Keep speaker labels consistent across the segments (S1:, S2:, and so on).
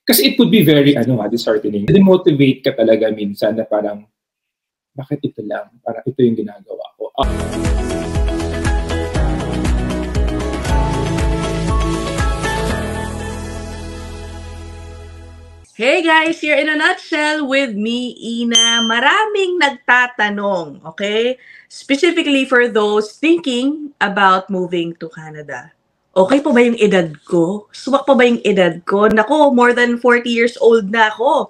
S1: Kasi it could be very, disheartening. Demotivate ka talaga minsan na parang, bakit ito lang? Parang ito yung ginagawa ko.
S2: Hey guys, here in a nutshell with me, Ina. Maraming nagtatanong, okay? Specifically for those thinking about moving to Canada. Okay pa ba yung edad ko? Swak pa ba yung edad ko? Nako, more than 40 years old na ako.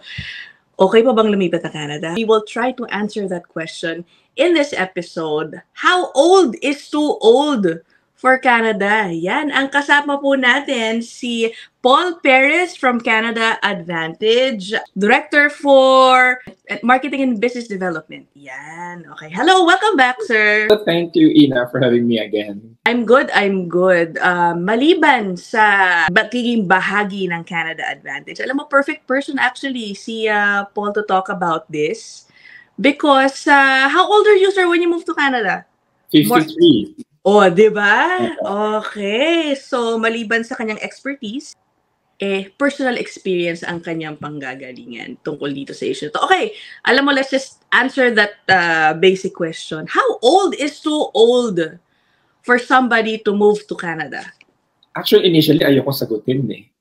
S2: Okay pa bang lumipat na Canada? We will try to answer that question in this episode. How old is too old for Canada? Yan, ang kasama po natin si Paul Perez from Canada Advantage, Director for Marketing and Business Development. Yan, okay. Hello, welcome back, sir.
S1: Thank you, Ina, for having me again.
S2: I'm good. Maliban sa magiging bahagi ng Canada Advantage, alam mo, perfect person actually si Paul to talk about this. Because, how old are you, sir, when you moved to Canada?
S1: 53.
S2: Oh, di ba? Okay. So, maliban sa kanyang expertise, personal experience ang kanyang panggagalingan tungkol dito sa issue to. Okay, alam mo, let's just answer that basic question. How old is too old for somebody to move to Canada?
S1: Actually, initially, ayoko sagutin eh.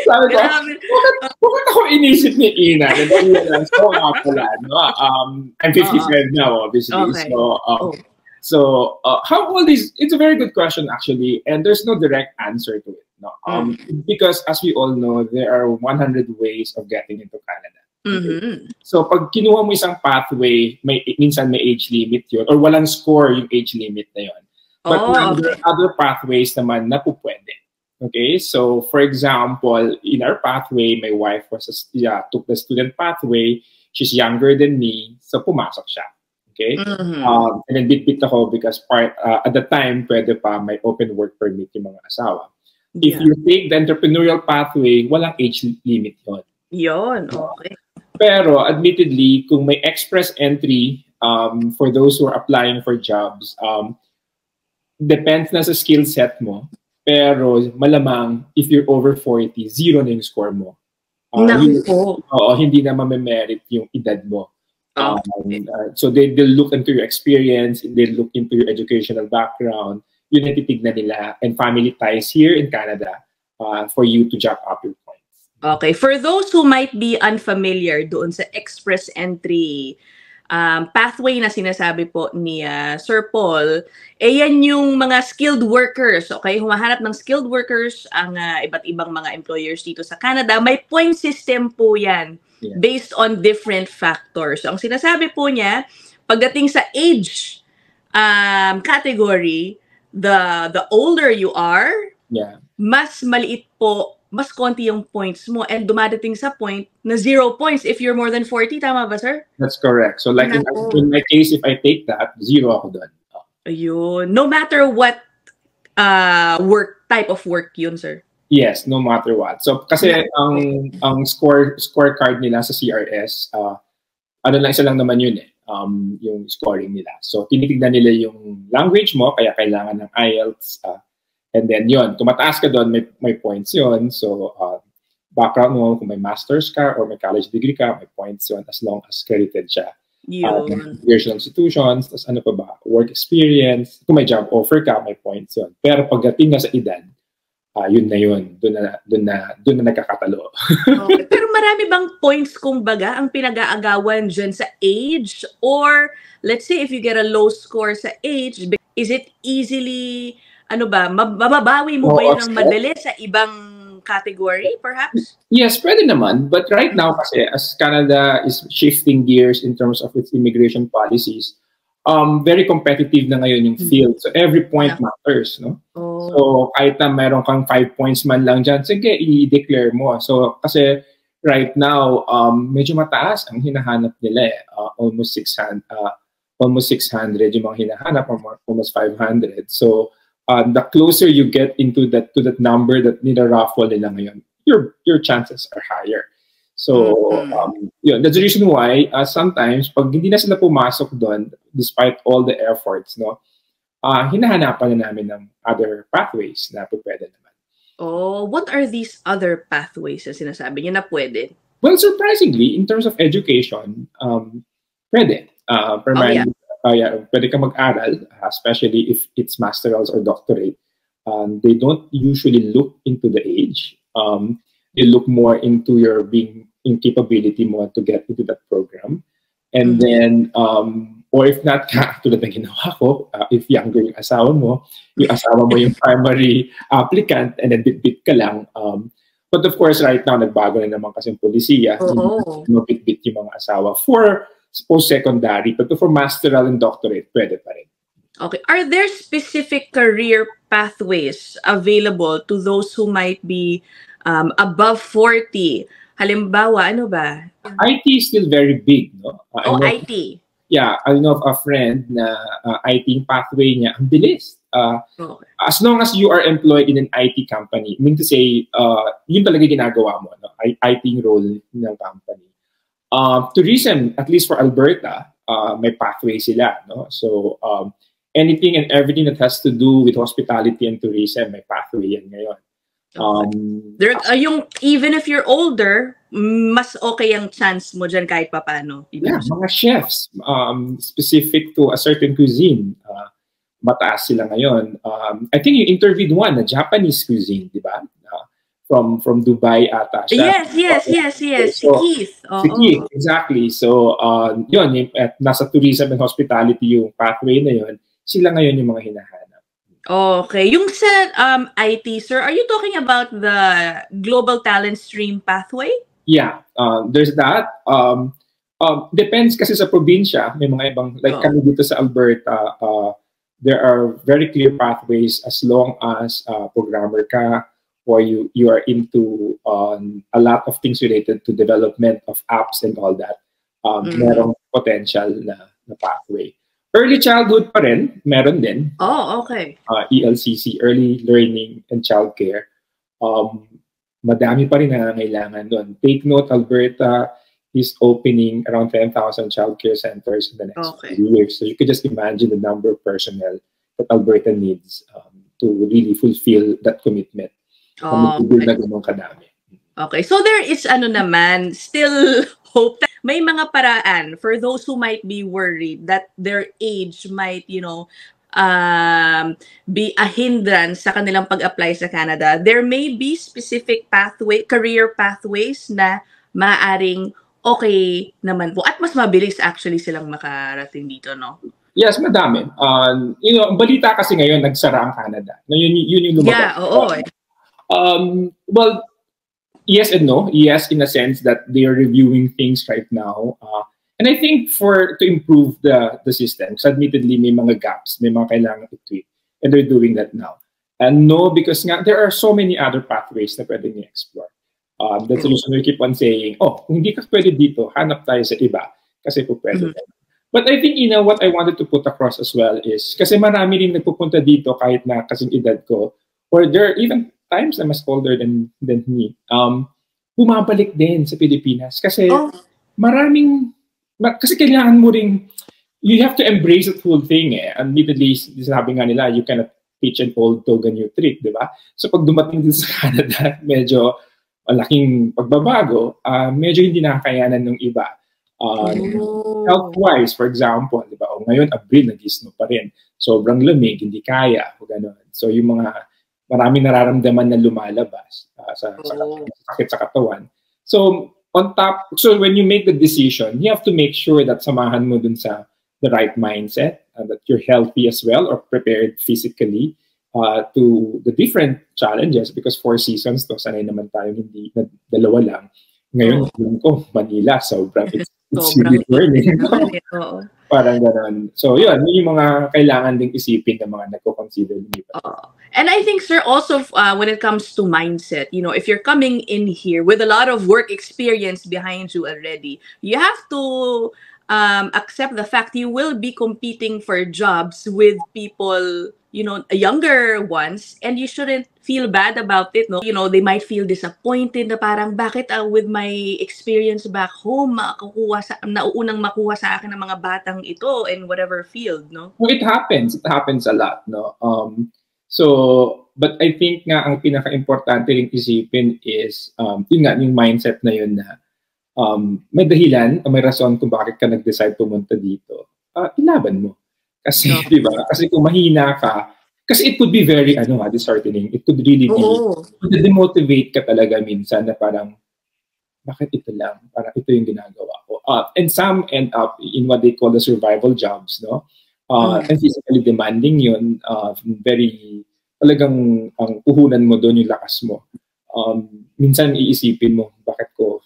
S1: Sabi ko, bakit ako inisip ni Ina? So, I'm 55 now, obviously.
S2: Okay.
S1: So, how old is, it's a very good question actually, and there's no direct answer to it. No? Because as we all know, there are 100 ways of getting into Canada. Okay? So, pag kinuha mo isang pathway, minsan may age limit yun, or walang score yung age limit na yun. But there are other pathways naman na po pwede. Okay, so for example, in our pathway, my wife took the student pathway. She's younger than me, so pumasok siya. Okay, and then bit ako because at the time, pwede pa may open work permit yung mga asawa. If you take the entrepreneurial pathway, walang age limit
S2: yon. Okay.
S1: Pero admittedly, kung may express entry for those who are applying for jobs, depends na sa skill set mo. Pero malamang, if you're over 40, zero na yung score mo. Hindi na mamemerit yung edad mo. So they'll look into your experience, they'll look into your educational background, yun ang titignan nila, and family ties here in Canada for you to jack up your points.
S2: Okay, for those who might be unfamiliar doon sa express entry pathway na sinasabi po ni Sir Paul, yan yung mga skilled workers, okay? Humahanap ng skilled workers ang iba't ibang mga employers dito sa Canada. May point system po yan based on different factors. So, ang sinasabi po niya, pagdating sa age category, the older you are, mas maliit po, mas konti yung points mo, and dumadating sa point na 0 points if you're more than 40. Tama ba, sir?
S1: That's correct. So like in my case, if I take that, 0 ako doon.
S2: Ayun. No matter what type of work yun, sir?
S1: Yes, no matter what. So kasi ang scorecard nila sa CRS, isa lang naman yun yung scoring nila. So tinitignan nila yung language mo, kaya kailangan ng IELTS, and then yun, kung mataas ka doon, may points yun. So, background mo, kung may master's ka or may college degree ka, may points yun as long as credited siya. Educational institutions, tas ano pa ba, work experience, kung may job offer ka, may points yun. Pero pagdating na sa edad, yun na yun. Doon na nagkakatalo.
S2: Okay. Pero marami bang points, kumbaga, ang pinag-aagawan dyan sa age? Or, let's say, if you get a low score sa age, is it easily... mababawi mo ba yun ng madali sa ibang category, perhaps?
S1: Yes, pwede naman. But right now, kasi as Canada is shifting gears in terms of its immigration policies, very competitive na ngayon yung field. So every point matters, no? So kahit na meron kang 5 points man lang dyan, sige, i-declare mo. So kasi right now, medyo mataas ang hinahanap nila almost 600 yung mga hinahanap, almost 500. So the closer you get into that number that nila-raffle nila ngayon, your chances are higher. So, that's the reason why sometimes pag hindi na sila pumasok doon, despite all the efforts, no, hinahanapan na namin ng other pathways na pwede naman.
S2: Oh, what are these other pathways na sinasabi niyo na pwede?
S1: Well, surprisingly, in terms of education, pwede. Primarily, pwede ka mag-aral, especially if it's masterals or doctorate. They don't usually look into the age. They look more into your being in capability mo to get into that program. And then, or if not, tulad ng ginawa ko, if younger yung asawa mo yung primary applicant, and then bit-bit ka lang. But of course, right now, nagbago na naman kasi yung polisiya. Bit-bit yung mga asawa for post-secondary, but for masteral and doctorate, pwede pa rin.
S2: Okay. Are there specific career pathways available to those who might be above 40? Halimbawa, ano ba?
S1: IT is still very big, no?
S2: IT.
S1: Yeah, I know of a friend na IT pathway niya, ang bilis.
S2: Okay.
S1: As long as you are employed in an IT company, I mean to say, yun talaga ginagawa mo, no? IT role ng company. Tourism, at least for Alberta, may pathway sila, no? So, anything and everything that has to do with hospitality and tourism, may pathway yan ngayon.
S2: Even if you're older, mas okay ang chance mo dyan kahit papano.
S1: Yeah, mga chefs, specific to a certain cuisine, mataas sila ngayon. I think you interviewed one, a Japanese cuisine, di ba? From Dubai ata siya.
S2: Yes. So, si Keith.
S1: Si Keith, exactly. So, yun, nasa tourism and hospitality yung pathway na yun, sila ngayon yung mga hinahanap.
S2: Okay. Yung sa IT, sir, are you talking about the Global Talent Stream pathway?
S1: Yeah, there's that. Depends kasi sa probinsya. May mga ibang, like kami dito sa Alberta, there are very clear pathways as long as programmer ka or you are into a lot of things related to development of apps and all that. Merong potential na pathway. Early childhood pa rin, meron din.
S2: Oh, okay.
S1: ELCC, Early Learning and Childcare. Madami pa rin nangangailangan doon. Take note, Alberta is opening around 10,000 childcare centers in the next few years. So you could just imagine the number of personnel that Alberta needs to really fulfill that commitment.
S2: Okay, so there is still hope that may mga paraan for those who might be worried that their age might, be a hindrance sa kanilang pag-apply sa Canada. There may be specific career pathways na maaring okay naman po. At mas mabilis actually silang makarating dito, no?
S1: Yes, madami. Ang balita kasi ngayon, nagsara ang Canada. Yun yung lumabas.
S2: Yeah, oo.
S1: Well, yes and no. Yes, in a sense that they are reviewing things right now. And I think to improve the system, so admittedly, may mga gaps, may mga kailangan i-tweak. And they're doing that now. And no, because there are so many other pathways na pwedeng i-explore. That's the reason we keep on saying, kung hindi ka pwede dito, hanap tayo sa iba. Kasi po pwede. But I think, what I wanted to put across as well is, kasi marami rin nagpupunta dito kahit na kasing edad ko, or there are even times na mas older than me, bumabalik din sa Pilipinas. Kasi kasi kailangan mo ring, you have to embrace the whole thing eh. Admittedly, sabi nga nila, you cannot teach an old dog a new trick, di ba? So pag dumating din sa Canada, medyo malaking pagbabago, medyo hindi nakakayanan ng iba. Health-wise, for example, di ba? Ngayon, Abril, nag-snow pa rin. Sobrang lamig, hindi kaya, o gano'n. So yung maraming nararamdaman na lumalabas sa sakit sa katawan. So when you make the decision, you have to make sure that samahan mo dun sa the right mindset, that you're healthy as well or prepared physically to the different challenges because 4 seasons to, sanay naman tayo hindi dalawa lang. Ngayon, Manila, sobrang it's really burning. Parang gano'n. So, yun yung mga kailangan ding isipin ng mga nagko-consider lumipat.
S2: And I think, sir, also when it comes to mindset, if you're coming in here with a lot of work experience behind you already, you have to accept the fact you will be competing for jobs with people younger ones, and you shouldn't feel bad about it, no? They might feel disappointed na parang, bakit with my experience back home, nauunang makuha sa akin ng mga batang ito in whatever field, no?
S1: Well, it happens. It happens a lot, no? But I think nga ang pinaka-importante ring isipin is, yun nga, yung mindset na yun na may dahilan, may rason kung bakit ka nag-decide pumunta dito. Ilaban mo. Kasi, di ba? Kasi kung mahina ka, kasi it could be very, disheartening. It could really be, demotivate ka talaga minsan na parang, bakit ito lang? Parang ito yung ginagawa ko. And some end up in what they call the survival jobs, no? And physically demanding yun, very, talagang ang puhunan mo doon yung lakas mo. Minsan iisipin mo, bakit ko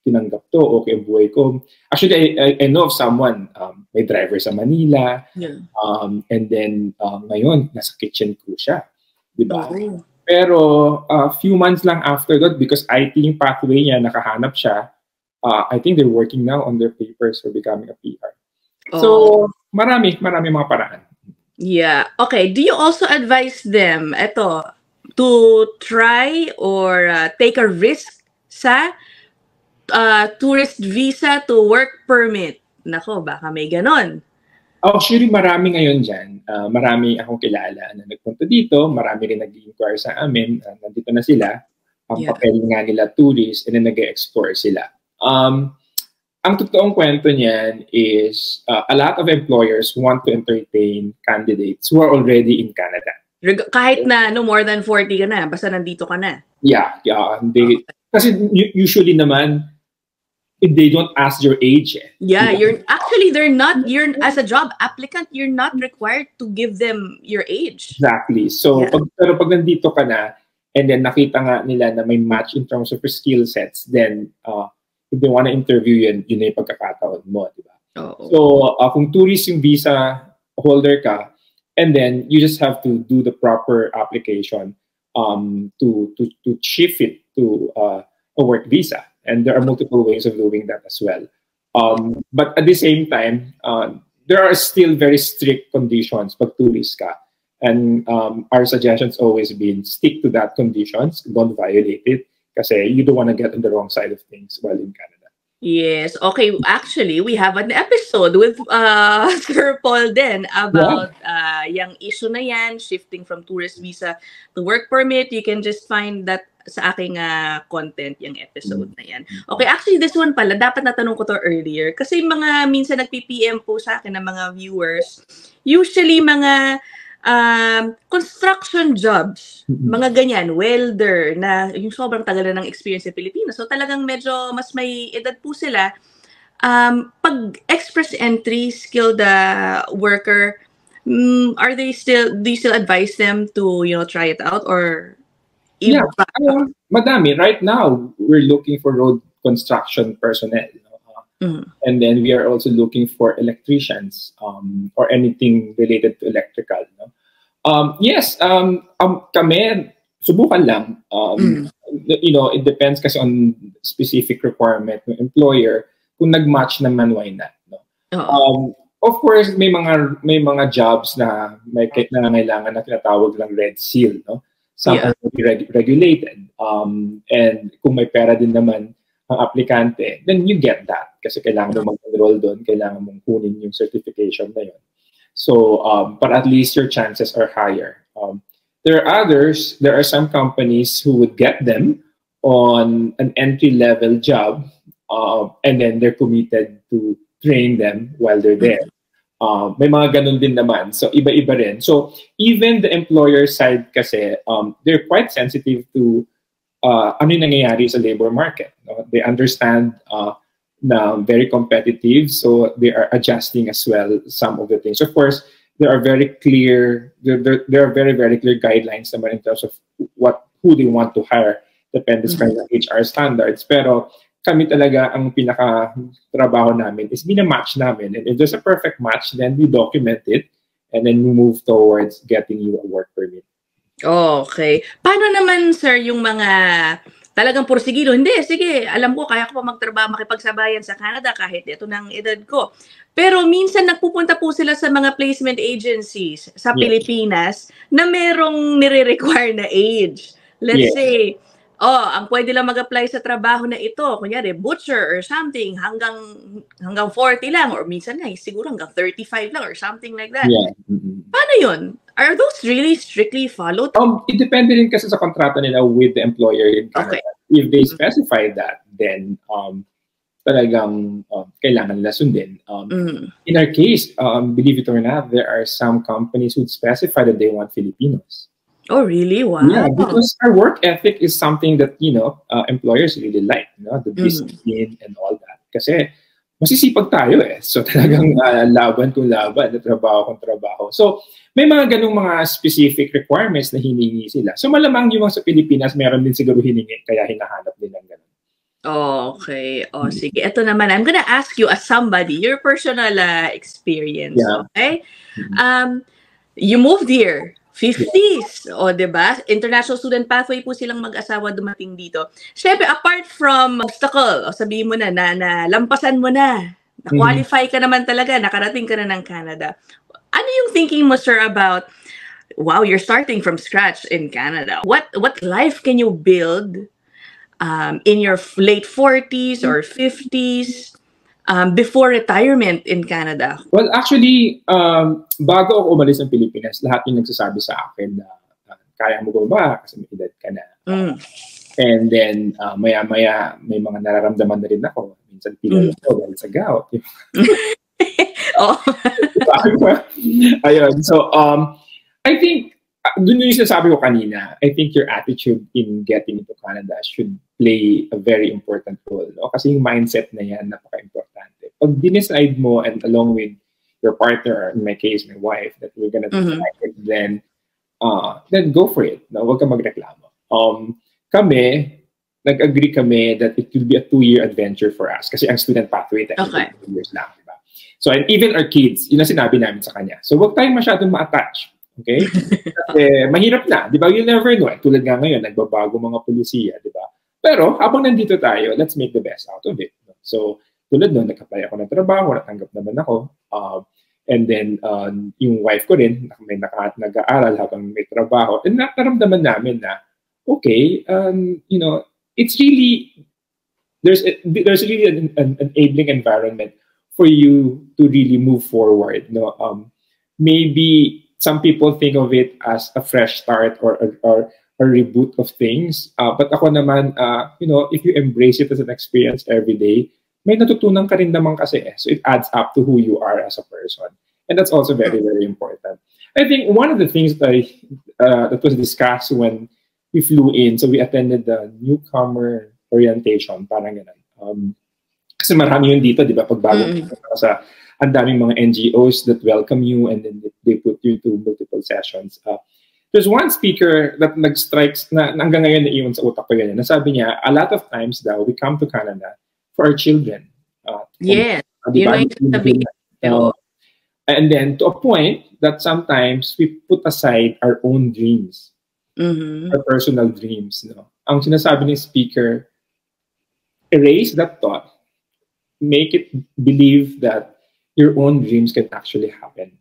S1: tinanggap to, okay ang buhay ko. Actually, I know of someone, may driver sa Manila, and then ngayon, nasa kitchen crew siya. Diba? Oh. Pero few months lang after that, because IT yung pathway niya, nakahanap siya, I think they're working now on their papers for becoming a PR. Oh. So, marami mga paraan.
S2: Yeah. Okay. Do you also advise them to try or take a risk sa tourist visa to work permit? Nako, baka may ganon.
S1: Actually, marami ngayon dyan. Marami akong kilala na nagpunta dito. Marami rin nag-inquire sa amin. Nandito na sila. Ang papel nga nila tourist, and then nag-explore sila. Ang totoong kwento niyan is a lot of employers want to entertain candidates who are already in Canada.
S2: Kahit na more than 40 ka na, basta nandito ka na.
S1: Yeah. Kasi usually naman, they don't ask your age.
S2: Yeah, as a job applicant, you're not required to give them your age.
S1: Exactly. So, pero pag nandito ka na, and then nakita nga nila na may match in terms of your skill sets, then if they want to interview yun na yung pagkakataon mo, di ba? So, kung tourist yung visa holder ka, and then you just have to do the proper application to shift it to a work visa. And there are multiple ways of doing that as well. But at the same time, there are still very strict conditions pag tourist ka. And our suggestion's always been stick to that conditions, don't violate it. Kasi you don't want to get on the wrong side of things while in Canada.
S2: Yes. Okay. Actually, we have an episode with Sir Paul then about yung issue na yan, shifting from tourist visa to work permit. You can just find that sa aking content, yung episode na yan. Okay. Actually, this one pala, dapat natanong ko to earlier. Kasi mga minsan nagpi-PM po sa akin ng mga viewers, usually mga construction jobs, mga ganyan, welder, na yung sobrang tagal na ng experience sa Pilipinas. So talagang medyo mas may edad po sila. Pag express entry, skilled worker, do you still advise them to, try it out? Or
S1: yeah, madami. Right now, we're looking for road construction personnel. And then we are also looking for electricians or anything related to electrical. Yes, kami, subukan lang. It depends kasi on specific requirement ng employer. Kung nag-match naman, why not? Of course, may mga jobs na may nangangailangan na tinatawag lang red seal. Some are regulated. And kung may pera din naman ang aplikante, then you get that. Kasi kailangan mo mag-enroll doon, kailangan mong kunin yung certification na yun. So, but at least your chances are higher. There are some companies who would get them on an entry-level job, and then they're committed to train them while they're there. May mga ganun din naman. So, iba-iba rin. So, even the employer side kasi, they're quite sensitive to ano yung nangyayari sa labor market. They understand na very competitive, so they are adjusting as well some of the things. Of course, there are very clear very clear guidelines naman in terms of who they want to hire, depende sa kanilang HR standards. Pero kami talaga, ang pinaka-trabaho namin is bina-match namin. And if there's a perfect match, then we document it and then we move towards getting you a work permit.
S2: Okay. Paano naman, sir, yung mga talagang porsigido, hindi, sige, alam ko kaya ko pa magtrabaho, makipagsabayan sa Canada kahit ito ng edad ko. Pero minsan nagpupunta po sila sa mga placement agencies sa
S1: Yeah.
S2: Pilipinas na merong nire-require na age. Let's
S1: Yeah.
S2: say, ang pwede lang mag-apply sa trabaho na ito, kunyari butcher or something, hanggang 40 lang, or minsan nga siguro hanggang 35 lang or something like that.
S1: Yeah.
S2: Paano yun? Are those really strictly followed?
S1: It depende rin kasi sa kontrata nila with the employer in Canada.
S2: Okay.
S1: If they specify that, then talagang kailangan nila sundin. In our case, believe it or not, there are some companies who specify that they want Filipinos.
S2: Oh, really? Wow.
S1: Yeah, because our work ethic is something that, employers really like, the discipline and all that. Kasi masisipag tayo eh. So talagang laban kung laban, trabaho kung trabaho. So may mga ganung mga specific requirements na hiningi sila. So malamang yung sa Pilipinas, meron din siguro hiningi, kaya hinahanap din ng ganun.
S2: Okay. Sige. Ito naman, I'm gonna ask you as somebody, your personal experience.
S1: Yeah.
S2: Okay? You moved here. 50s, diba? International Student Pathway po silang mag-asawa dumating dito. Siyempre, apart from obstacle, sabihin mo na lampasan mo na, na-qualify ka naman talaga, nakarating ka na ng Canada. Ano yung thinking mo, sir, about, wow, you're starting from scratch in Canada. What life can you build in your late 40s or 50s? Before retirement in Canada?
S1: Well, actually, bago ako umalis ng Pilipinas, lahat yung nagsasabi sa akin na kaya mo ba kasi may edad ka na. And then, maya-maya, may mga nararamdaman na rin ako. Minsan, pilala ko dahil sa gout. Ayun. So, I think, dun yung sinasabi ko kanina, I think your attitude in getting into Canada should play a very important role. No? Kasi yung mindset na yan, napaka-importante. Pag dinicide mo, and along with your partner, in my case, my wife, that we're gonna try it, then go for it. No? Huwag ka magreklamo. Kami, nag-agree kami that it will be a 2-year adventure for us. Kasi ang student pathway, 2 years lang. Diba? So, and even our kids, yun ang sinabi namin sa kanya. So, huwag tayong masyadong ma-attach. Okay? Kasi mahirap na, di ba? You never know. Tulad nga ngayon, nagbabago mga polisiya, di ba? Pero habang nandito tayo, let's make the best out of it. So, tulad nun, nag-apply ako ng trabaho, natanggap naman ako. And then, yung wife ko rin, may nag-aaral habang may trabaho. And naramdaman namin na, okay, it's really, there's really an enabling environment for you to really move forward. No? Maybe some people think of it as a fresh start or a reboot of things. But ako naman, if you embrace it as an experience every day, may natutunan ka rin naman kasi eh. So it adds up to who you are as a person. And that's also very, very important. I think one of the things that was discussed when we flew in, so we attended the newcomer orientation, parang ganun. Kasi marami yun dito, di ba? Pag bago sa ang daming mga NGOs that welcome you and then they put you to multiple sessions. There's one speaker that nag-strikes na hanggang ngayon naiwan sa utak ko yun. Nasabi niya, a lot of times daw, we come to Canada for our children.
S2: Yes.
S1: And then to a point that sometimes we put aside our own dreams, our personal dreams. No? Ang sinasabi ng speaker, erase that thought, make it believe that your own dreams can actually happen.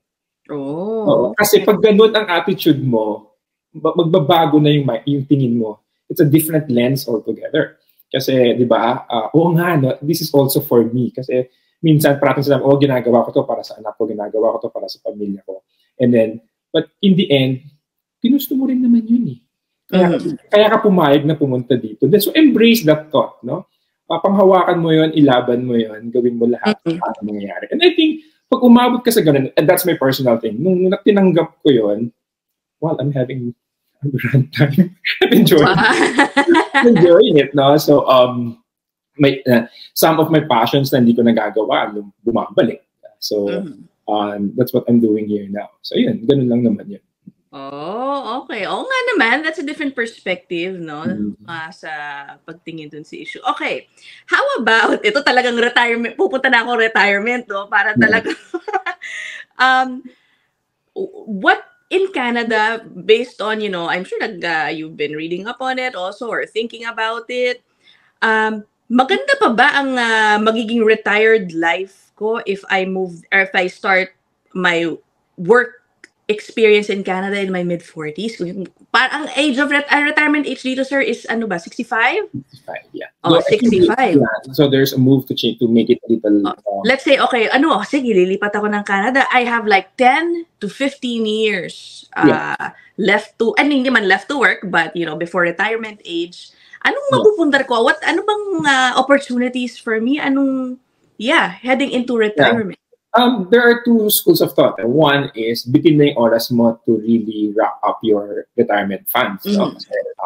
S1: Kasi pag ganun ang attitude mo, magbabago na yung tingin mo. It's a different lens altogether. Kasi, di ba, no, this is also for me. Kasi minsan parating sila, ginagawa ko to para sa anak ko, ginagawa ko to para sa pamilya ko. And then, but in the end, ginusto mo rin naman yun eh. Kaya ka pumayag na pumunta dito. So embrace that thought, no? Panghawakan mo yun, ilaban mo yun, gawin mo lahat para mangyayari. And I think, pag umabot ka sa ganun, and that's my personal thing, nung tinanggap ko yun, well, I'm having a grand time. I'm enjoying it, no? So, some of my passions na hindi ko nagagawa, bumabalik. So, that's what I'm doing here now. So, yun, ganun lang naman yun.
S2: Okay. Oo nga naman, that's a different perspective, no? Sa pagtingin dun sa issue. Okay, how about, ito talagang retirement, pupunta na ako retirement, no? Para talaga, what in Canada, based on, I'm sure you've been reading up on it also or thinking about it, maganda pa ba ang magiging retired life ko if I move or if I start my work experience in Canada in my mid-40s? Parang age of retirement age dito, sir, is ano ba, 65?
S1: 65, yeah.
S2: Oh, 65.
S1: So there's a move to change to make it a little...
S2: let's say, okay, sige, lilipat ako ng Canada. I have like 10 to 15 years left to, hindi man left to work, but, before retirement age. Anong mapupundar ko? Ano bang opportunities for me? Heading into retirement?
S1: There are two schools of thought. One is bitin na yung oras mo to really wrap up your retirement funds. So,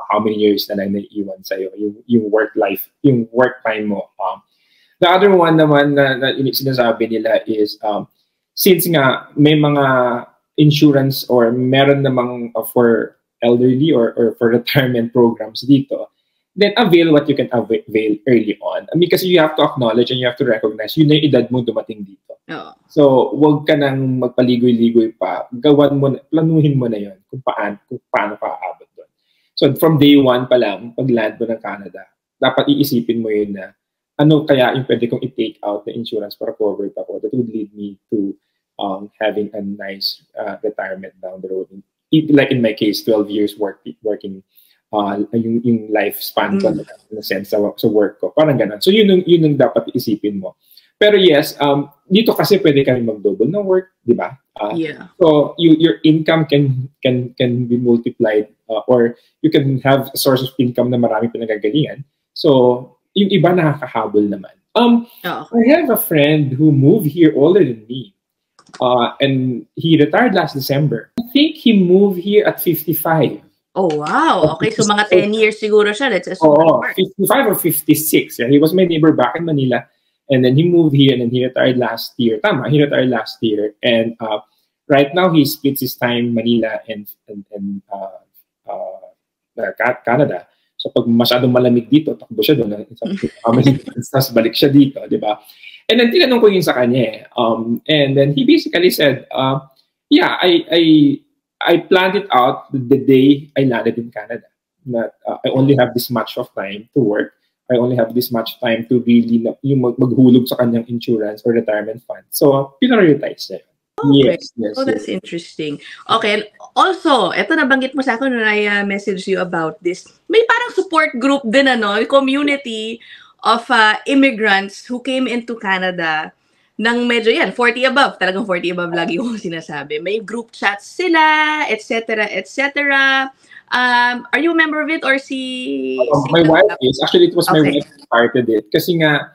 S1: how many years na lang naiiwan sa'yo, yung work life, yung work time mo. The other one naman na sinasabi nila is, since nga may mga insurance or meron namang for elderly or for retirement programs dito, then avail what you can avail early on. I mean, kasi you have to acknowledge and you have to recognize yun na yung edad mo dumating dito. So, wag ka nang magpaligoy-ligoy pa. Planuhin mo na yun kung paano ka aabot doon. So, from day one pa lang, pag land mo ng Canada, dapat iisipin mo yun na ano kaya yung pwede kong i-take out na insurance para covered ako that would lead me to having a nice retirement down the road. Like in my case, 12 years working yung lifespan ko in a sense sa work ko. Parang ganun. So yun yung dapat isipin mo. Pero yes, dito kasi pwede kami mag-double na work, di ba? So your income can be multiplied or you can have a source of income na marami pinagagalingan. So yung iba nakakahabol naman. I have a friend who moved here older than me. And he retired last December. I think he moved here at 55.
S2: Oh, wow. Okay, so mga 10 years siguro siya. Let's assume.
S1: 55 or 56. Yeah, he was my neighbor back in Manila. And then he moved here and then he retired last year. Tama, he retired last year. And right now, he splits his time Manila and Canada. So pag masyadong malamig dito, takbo siya doon. Tapos balik siya dito, di ba? And then tinanong ko yun sa kanya. And then he basically said, yeah, I planned it out the day I landed in Canada. That I only have this much of time to work. I only have this much time to really maghulog sa kanyang insurance or retirement fund. So, prioritize niya.
S2: Okay. Yes, that's interesting. Okay. Also, eto nabanggit mo sa akin when I messaged you about this. May parang support group din, community of immigrants who came into Canada ng medyo 40 above. Talagang 40 above lagi ko sinasabi. May group chats sila, etc., etc. Are you a member of it or
S1: my wife is. Actually, it was my wife who started it. Kasi nga...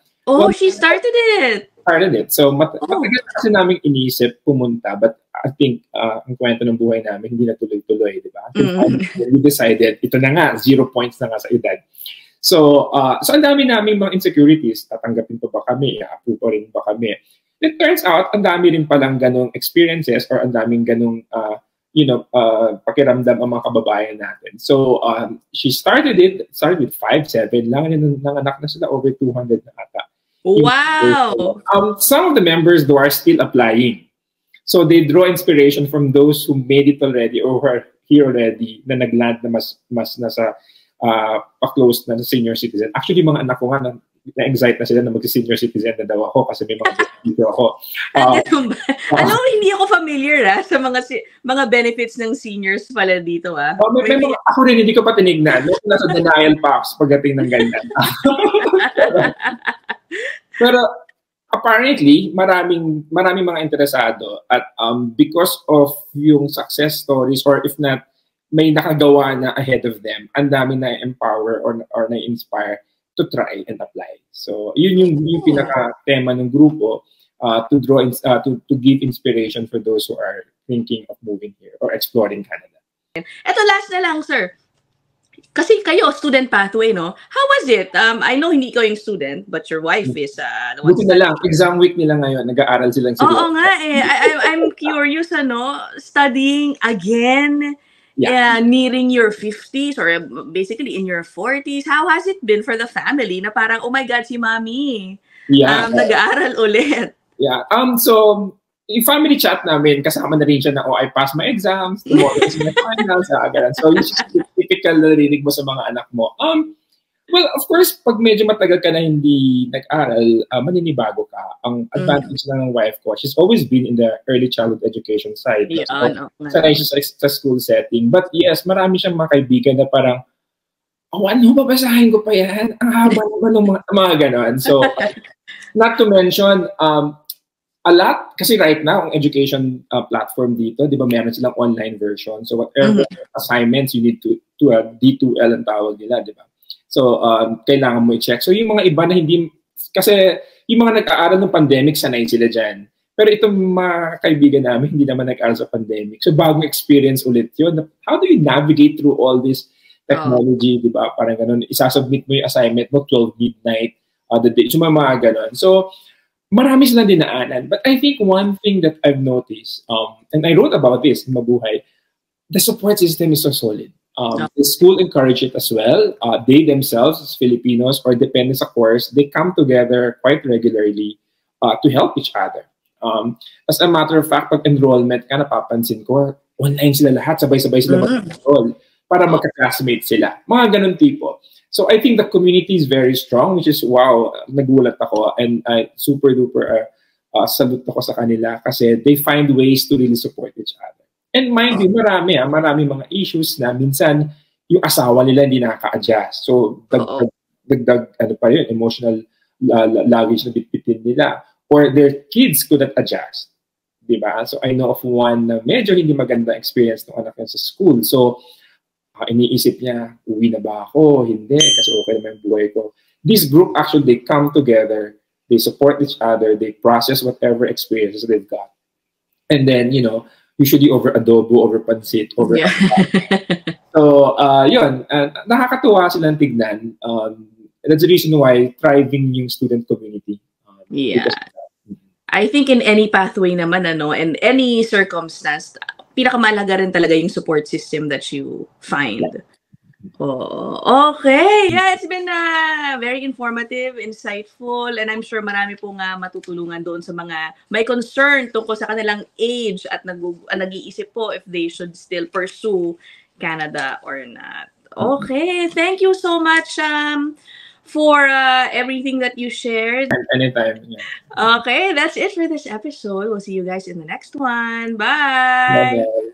S2: she started it!
S1: So, matagal kasi namin inisip pumunta. But I think ang kwento ng buhay namin, hindi na tuloy-tuloy, di ba? We decided, ito na nga, 0 points na nga sa edad. So ang dami naming mga insecurities. Tatanggapin pa ba kami? I-approve pa rin ba kami? It turns out, ang dami rin palang ganong experiences or ang daming ganong, pakiramdam ang mga kababayan natin. So, she started with 5, 7 lang. And nanganak na sila over 200 na ata.
S2: Wow!
S1: Some of the members, though, are still applying. So, they draw inspiration from those who made it already or who are here already na nagland na mas nasa pa-close na senior citizen. Actually, mga anak ko nga na-excite na sila na mag-senior citizen na daw ako kasi may mga dito ako.
S2: Alam mo, hindi ako familiar sa mga benefits ng seniors pala dito.
S1: Ako rin, hindi ko pa tinignan. Nasa denial pa ako pagdating ng ganyan. Pero apparently, maraming mga interesado at because of yung success stories or if not, may nakagawa na ahead of them, ang dami na empower or na-inspire to try and apply. So, yun yung pinaka-tema ng grupo to give inspiration for those who are thinking of moving here or exploring Canada.
S2: Ito, last na lang, sir. Kasi kayo, student pathway, no? How was it? I know hindi ikaw yung student, but your wife is...
S1: Buti na lang, exam week nila ngayon, nag-aaral silang sila.
S2: Oo nga I'm curious, studying again, nearing your 50s or basically in your 40s. How has it been for the family na parang, oh my God, si Mommy, nag-aaral ulit?
S1: Yeah. So, yung family chat namin, kasama na rin siya na, I passed my exams, tomorrow is my finals, ganun. So, yung typical na narinig mo sa mga anak mo. Well, of course, pag medyo matagal ka na hindi nag-aral, maninibago ka. Ang advantage ng wife ko, she's always been in the early childhood education side.
S2: Yeah,
S1: so, sanay siya sa school setting. But yes, marami siyang mga kaibigan na parang, ano, babasahin ko pa yan? Ang haba naman ng mga ganon. So, not to mention, a lot, kasi right now, ang education platform dito, di ba, meron silang online version. So, whatever assignments you need to D2L ang tawag nila, di ba? So, kailangan mo i-check. So, yung mga iba na hindi, kasi yung mga nag-aaral ng pandemic, sanay sila dyan. Pero itong mga kaibigan namin, hindi naman nag-aaral sa pandemic. So, bagong experience ulit yun. How do you navigate through all this technology, di ba? Parang ganun, isasubmit mo yung assignment mo 12 midnight, the day, so mga ganun. So, marami silang dinaanan. But I think one thing that I've noticed, and I wrote about this in Mabuhay, the support system is so solid. The school encourage it as well. They themselves, as Filipinos or dependents, of course, they come together quite regularly to help each other. As a matter of fact, pag enrollment ka, napapansin ko, online sila lahat, sabay-sabay sila mag-enroll para magka-classmate sila. Mga ganun tipo. So I think the community is very strong, which is, wow, nagulat ako. And super duper salute ako sa kanila kasi they find ways to really support each other. And mind you, marami mga issues na minsan yung asawa nila hindi nakaka-adjust. So, dagdag ano pa yun, emotional luggage na bitbitin nila. Or their kids couldn't adjust. Diba? So, I know of one na medyo hindi maganda experience ng anak niya sa school. So, iniisip niya, uwi na ba ako? Hindi, kasi okay naman yung buhay ko. This group, actually, they come together, they support each other, they process whatever experiences they've got. And then, usually over adobo, over pansit, over So, yun, nakakatuwa silang tignan. That's the reason why thriving yung student community.
S2: I think in any pathway naman, in any circumstance, pinakamahalaga rin talaga yung support system that you find. Okay. Yeah, it's been very informative, insightful, and I'm sure marami pong matutulungan doon sa mga may concern tungkol sa kanilang age at nag-iisip po if they should still pursue Canada or not. Okay. Thank you so much for everything that you shared.
S1: Anytime. Yeah.
S2: Okay. That's it for this episode. We'll see you guys in the next one. Bye.
S1: Bye-bye.